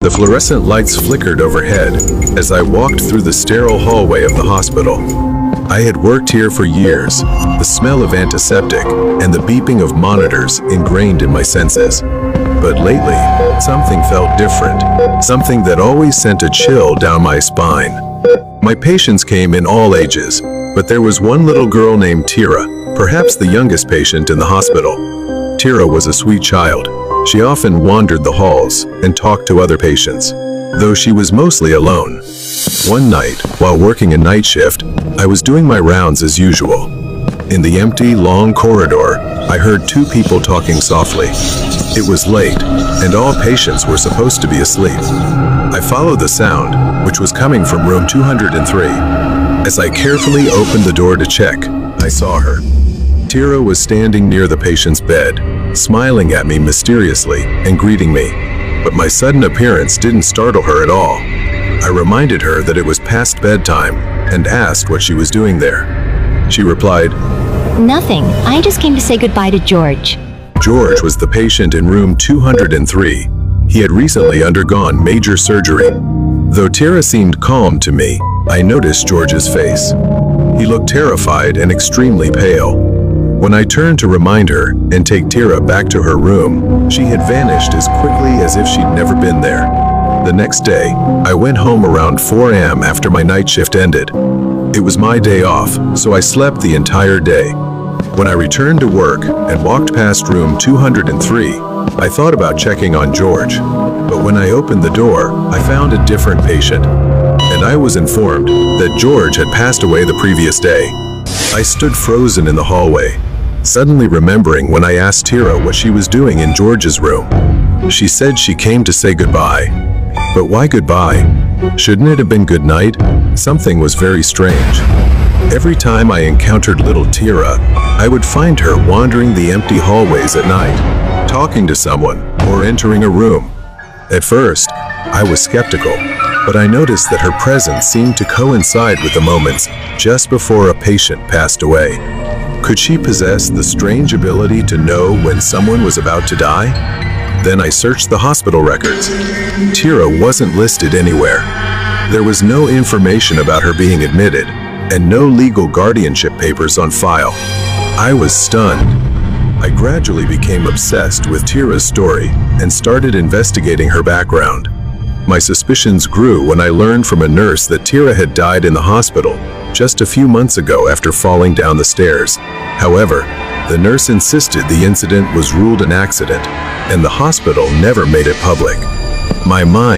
The fluorescent lights flickered overhead as I walked through the sterile hallway of the hospital. I had worked here for years, the smell of antiseptic and the beeping of monitors ingrained in my senses. But lately, something felt different, something that always sent a chill down my spine. My patients came in all ages, but there was one little girl named Tira, perhaps the youngest patient in the hospital. Tira was a sweet child. She often wandered the halls and talked to other patients, though she was mostly alone. One night, while working a night shift, I was doing my rounds as usual. In the empty, long corridor, I heard two people talking softly. It was late, and all patients were supposed to be asleep. I followed the sound, which was coming from room 203. As I carefully opened the door to check, I saw her. Tira was standing near the patient's bed, smiling at me mysteriously and greeting me. But my sudden appearance didn't startle her at all. I reminded her that it was past bedtime and asked what she was doing there. She replied, "Nothing. I just came to say goodbye to George." George was the patient in room 203. He had recently undergone major surgery. Though Tira seemed calm to me, I noticed George's face. He looked terrified and extremely pale. When I turned to remind her and take Tira back to her room, she had vanished as quickly as if she'd never been there. The next day, I went home around 4 a.m. after my night shift ended. It was my day off, so I slept the entire day. When I returned to work and walked past room 203, I thought about checking on George. But when I opened the door, I found a different patient, and I was informed that George had passed away the previous day. I stood frozen in the hallway, suddenly remembering when I asked Tira what she was doing in George's room. She said she came to say goodbye. But why goodbye? Shouldn't it have been good night? Something was very strange. Every time I encountered little Tira, I would find her wandering the empty hallways at night, talking to someone or entering a room. At first, I was skeptical, but I noticed that her presence seemed to coincide with the moments just before a patient passed away. Could she possess the strange ability to know when someone was about to die? Then I searched the hospital records. Tira wasn't listed anywhere. There was no information about her being admitted, and no legal guardianship papers on file. I was stunned. I gradually became obsessed with Tira's story and started investigating her background. My suspicions grew when I learned from a nurse that Tira had died in the hospital just a few months ago after falling down the stairs. However, the nurse insisted the incident was ruled an accident, and the hospital never made it public. My mind